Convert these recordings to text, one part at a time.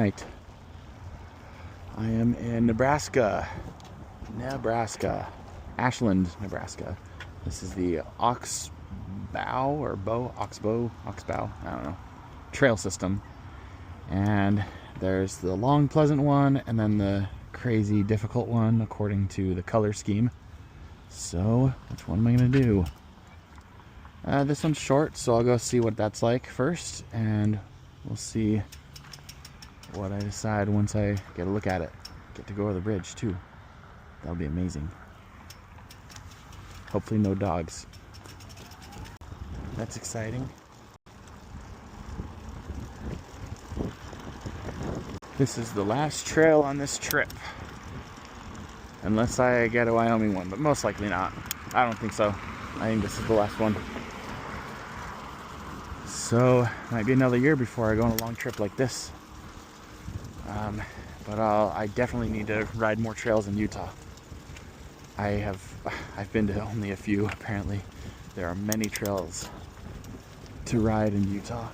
night. I am in Nebraska. Ashland, Nebraska. This is the OxBow, I don't know, trail system. And there's the long, pleasant one, and then the crazy, difficult one, according to the color scheme. So, which one am I going to do? This one's short, so I'll go see what that's like first, and we'll see what I decide once I get a look at it. Get to go over the bridge, too. That'll be amazing. Hopefully no dogs. That's exciting. This is the last trail on this trip. Unless I get a Wyoming one, but most likely not. I don't think so. I think this is the last one. So, might be another year before I go on a long trip like this. But I definitely need to ride more trails in Utah. I've been to only a few, apparently. There are many trails to ride in Utah.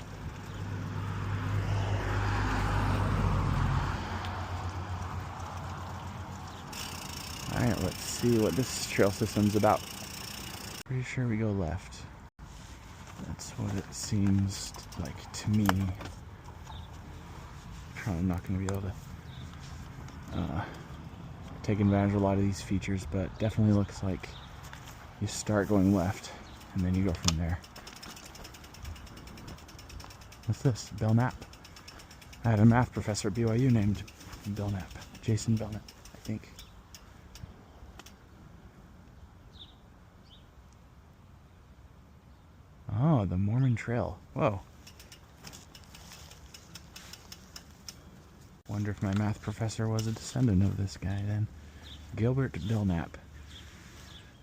Alright, let's see what this trail system's about. Pretty sure we go left. That's what it seems like to me. Probably not going to be able to take advantage of a lot of these features, but definitely looks like you start going left and then you go from there. What's this? Belknap. I had a math professor at BYU named Belknap. Jason Belknap, I think. Oh, the Mormon Trail. Whoa. Wonder if my math professor was a descendant of this guy then. Gilbert Belknap.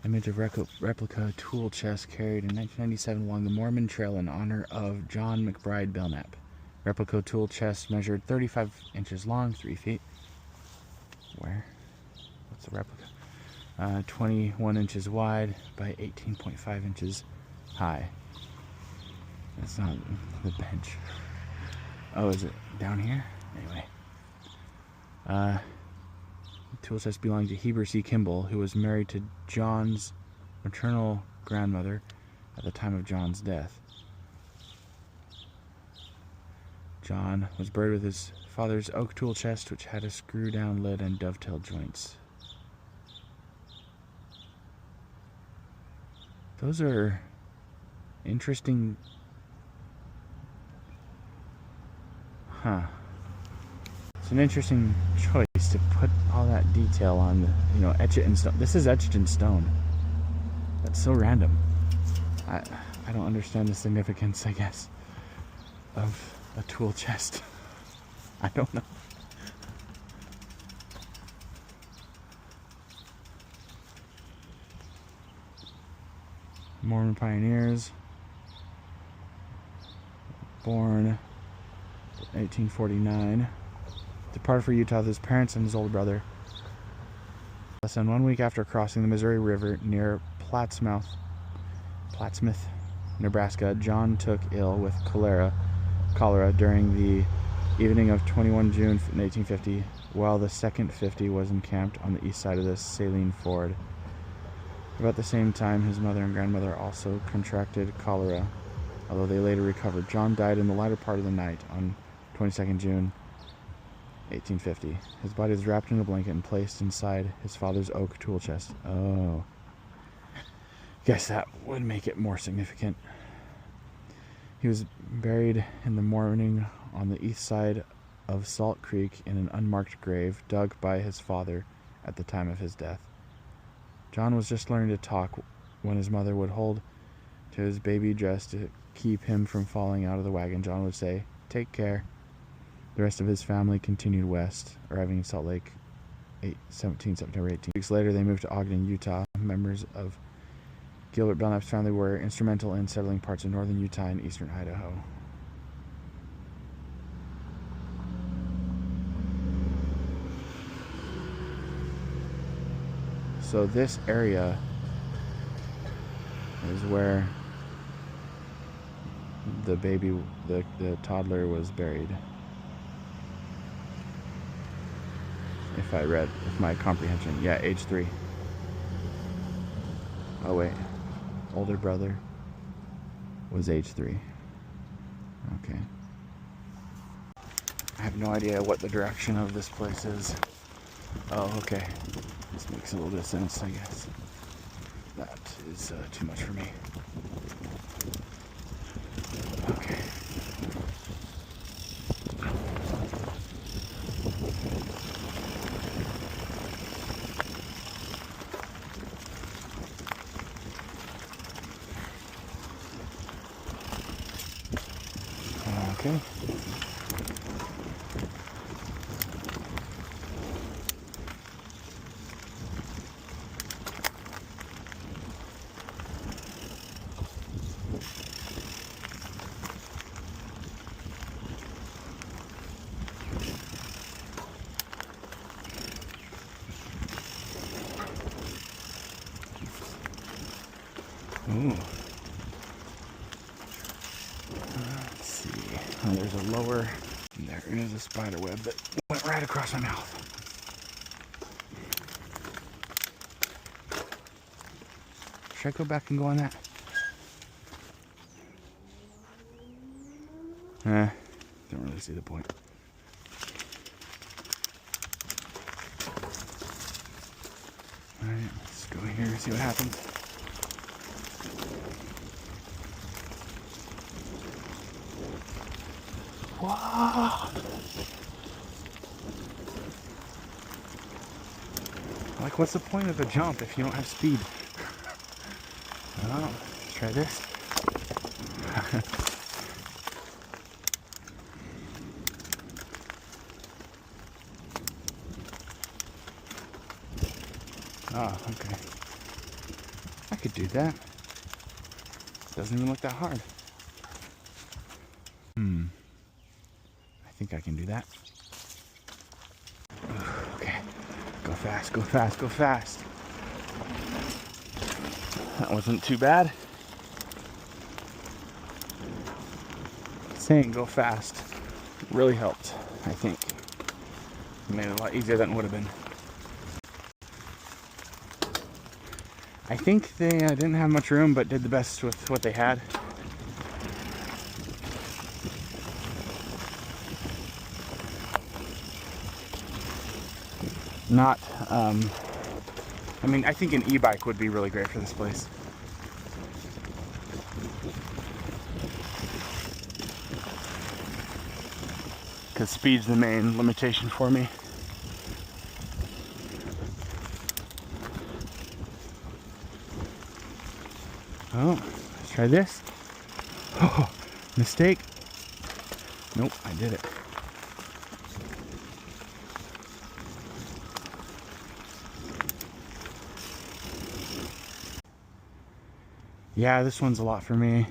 Image of replica tool chest carried in 1997 along the Mormon Trail in honor of John McBride Belknap. Replica tool chest measured 35 inches long, 3 feet. Where? What's the replica? 21 inches wide by 18.5 inches high. That's not the bench. Oh, is it down here? Anyway. The tool chest belonged to Heber C. Kimball, who was married to John's maternal grandmother at the time of John's death. John was buried with his father's oak tool chest, which had a screw-down lid and dovetail joints. Those are interesting. Huh. It's an interesting choice to put all that detail on the, etch it in stone. This is etched in stone. That's so random. I don't understand the significance, I guess, of a tool chest. I don't know. Mormon pioneers. Born 1849. Departed for Utah with his parents and his older brother. Less than 1 week after crossing the Missouri River near Plattsmouth, Nebraska, John took ill with cholera during the evening of 21 June 1850, while the Second 50 was encamped on the east side of the Saline Ford. About the same time, his mother and grandmother also contracted cholera, although they later recovered. John died in the latter part of the night on 22nd June 1850. His body was wrapped in a blanket and placed inside his father's oak tool chest. Oh. Guess that would make it more significant. He was buried in the morning on the east side of Salt Creek in an unmarked grave dug by his father at the time of his death. John was just learning to talk when his mother would hold to his baby dress to keep him from falling out of the wagon. John would say, "Take care." The rest of his family continued west, arriving in Salt Lake September 18. Weeks later, they moved to Ogden, Utah. Members of Gilbert Belknap's family were instrumental in settling parts of northern Utah and eastern Idaho. So this area is where the toddler was buried. if my comprehension. Yeah, age 3. Oh wait, older brother was age 3. Okay. I have no idea what the direction of this place is. Oh, okay. This makes a little bit of sense, I guess. That is too much for me. Okay. Okay. Ooh. Let's see. Oh, there's a lower. There is a spider web that went right across my mouth. Should I go back and go on that? Don't really see the point. Alright, let's go here and see what happens. Whoa! Like, what's the point of a jump if you don't have speed? Oh, let's try this. Oh, okay. I could do that. Doesn't even look that hard. I think I can do that. Okay. Go fast, go fast, go fast. That wasn't too bad. Saying go fast really helped, I think. It made it a lot easier than it would have been. I think they didn't have much room, but did the best with what they had. Not, I mean, I think an e-bike would be really great for this place. Because speed's the main limitation for me. Oh, let's try this. Oh, mistake. Nope, I did it. Yeah, this one's a lot for me.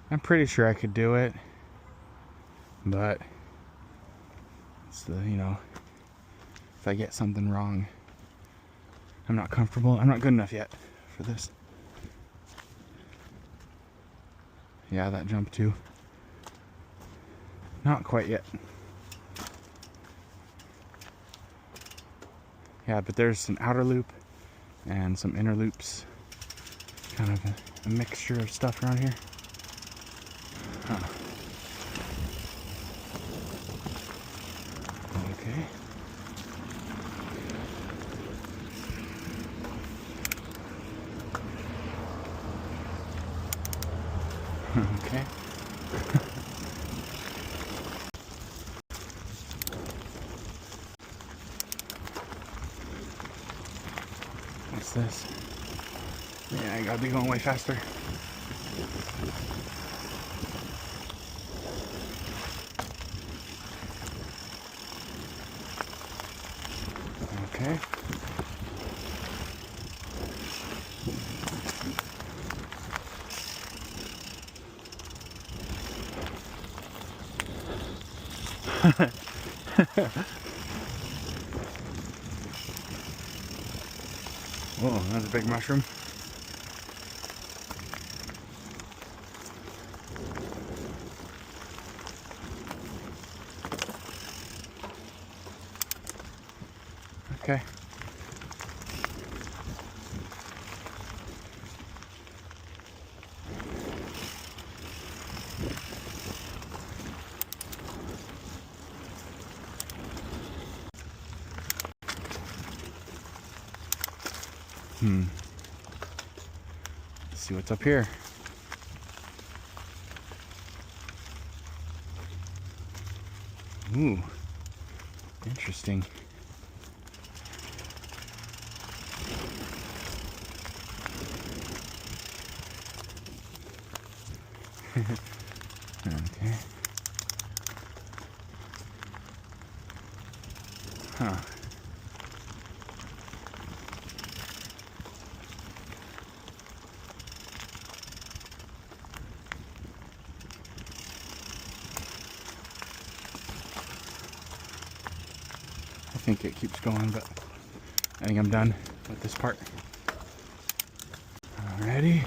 I'm pretty sure I could do it, but it's the, you know, if I get something wrong, I'm not comfortable. I'm not good enough yet for this. Yeah, that jump too. Not quite yet. Yeah, but there's an outer loop and some inner loops. Kind of a mixture of stuff around here. Huh. Okay. Okay. What's this? Yeah, I gotta be going way faster. Okay. Whoa, that's a big mushroom. Okay. Let's see what's up here. Ooh, interesting. Okay. Huh. I think it keeps going, but I think I'm done with this part. Alrighty.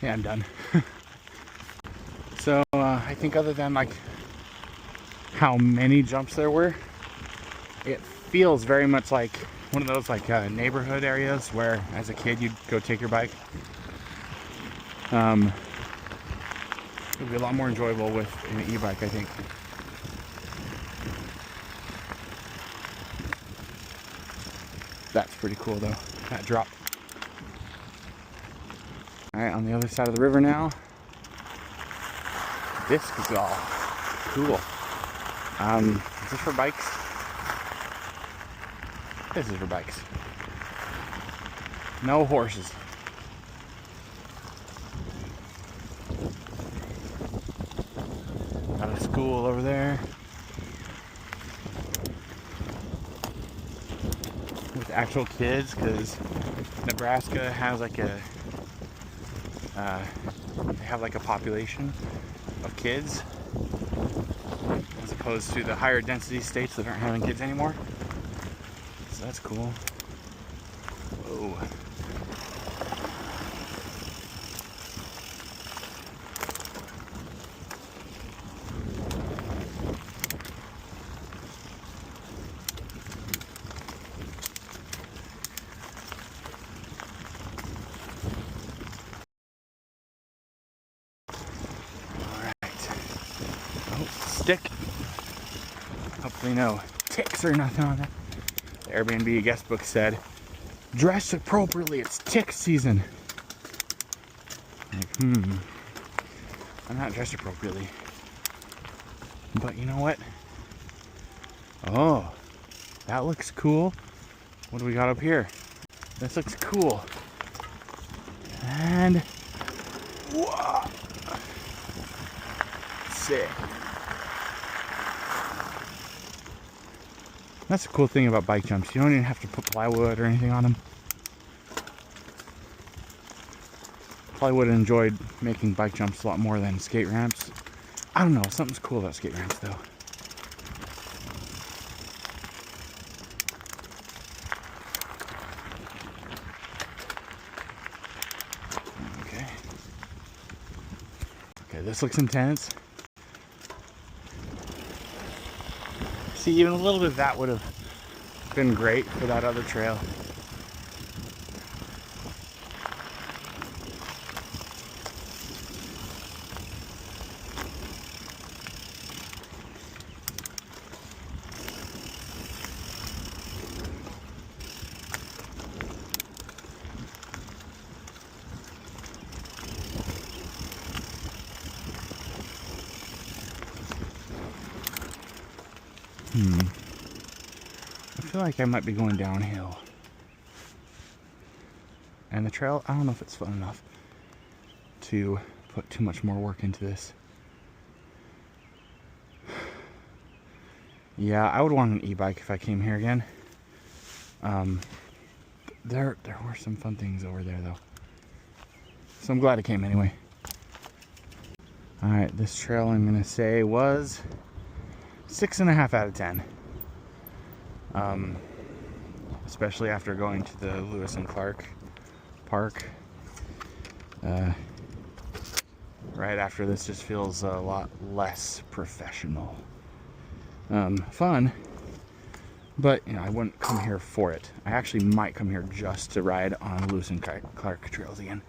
Yeah, I'm done. So I think other than like how many jumps there were, it feels very much like one of those like neighborhood areas where as a kid you'd go take your bike. It would be a lot more enjoyable with an e-bike, I think. That's pretty cool though, that drop. Alright, on the other side of the river now. Disc golf. Cool. Is this for bikes? This is for bikes. No horses. Got a school over there. With actual kids, because Nebraska has like a they have like a population of kids as opposed to the higher density states that aren't having kids anymore. So that's cool. Whoa. Stick. Hopefully no ticks or nothing on that. The Airbnb guest book said, dress appropriately, it's tick season. Like, I'm not dressed appropriately. But you know what? Oh, that looks cool. What do we got up here? This looks cool. And, whoa. Sick. That's the cool thing about bike jumps. You don't even have to put plywood or anything on them. Probably would have enjoyed making bike jumps a lot more than skate ramps. I don't know, something's cool about skate ramps though. Okay. Okay, this looks intense. See, even a little bit of that would have been great for that other trail. I feel like I might be going downhill. And the trail, I don't know if it's fun enough to put too much more work into this. Yeah, I would want an e-bike if I came here again. There were some fun things over there though. So I'm glad I came anyway. Alright, this trail I'm gonna say was 6.5 out of 10. Especially after going to the Lewis and Clark Park. Right after this just feels a lot less professional. Fun, but you know, I wouldn't come here for it. I actually might come here just to ride on Lewis and Clark trails again.